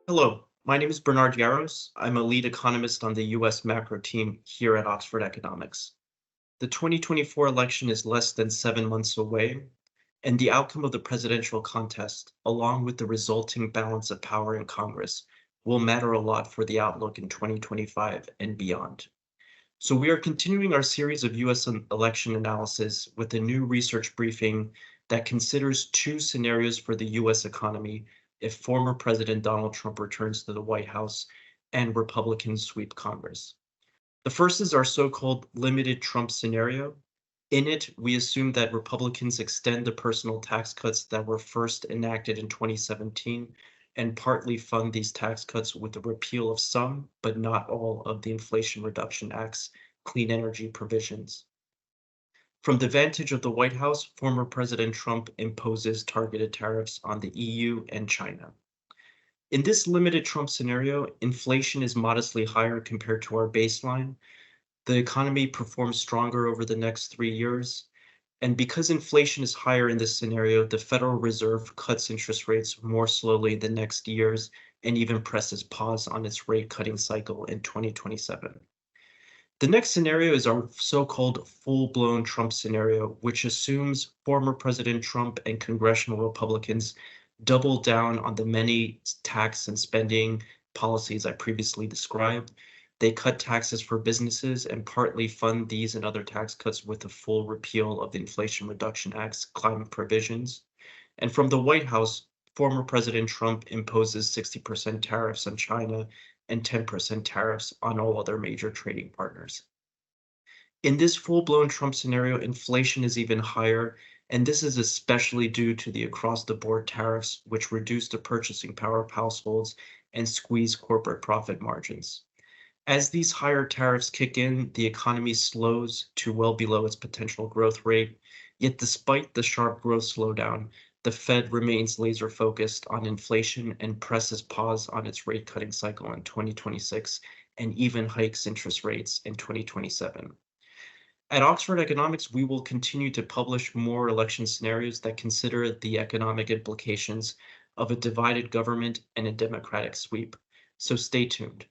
Hello, my name is Bernard Yaros. I'm a lead economist on the US macro team here at Oxford Economics. The 2024 election is less than 7 months away, and the outcome of the presidential contest, along with the resulting balance of power in Congress, will matter a lot for the outlook in 2025 and beyond. So, we are continuing our series of US election analysis with a new research briefing that considers two scenarios for the US economy if former President Donald Trump returns to the White House and Republicans sweep Congress. The first is our so-called limited Trump scenario. In it, we assume that Republicans extend the personal tax cuts that were first enacted in 2017 and partly fund these tax cuts with the repeal of some, but not all, of the Inflation Reduction Act's clean energy provisions. From the vantage of the White House, former President Trump imposes targeted tariffs on the EU and China. In this limited Trump scenario, inflation is modestly higher compared to our baseline. The economy performs stronger over the next 3 years. And because inflation is higher in this scenario, the Federal Reserve cuts interest rates more slowly in the next years and even presses pause on its rate cutting cycle in 2027. The next scenario is our so-called full-blown Trump scenario, which assumes former President Trump and congressional Republicans double down on the many tax and spending policies I previously described. They cut taxes for businesses and partly fund these and other tax cuts with the full repeal of the Inflation Reduction Act's climate provisions. And from the White House, former President Trump imposes 60% tariffs on China and 10% tariffs on all other major trading partners. In this full-blown Trump scenario, inflation is even higher, and this is especially due to the across-the-board tariffs, which reduce the purchasing power of households and squeeze corporate profit margins. As these higher tariffs kick in, the economy slows to well below its potential growth rate. Yet despite the sharp growth slowdown, the Fed remains laser focused on inflation and presses pause on its rate cutting cycle in 2026 and even hikes interest rates in 2027. At Oxford Economics, we will continue to publish more election scenarios that consider the economic implications of a divided government and a democratic sweep. So stay tuned.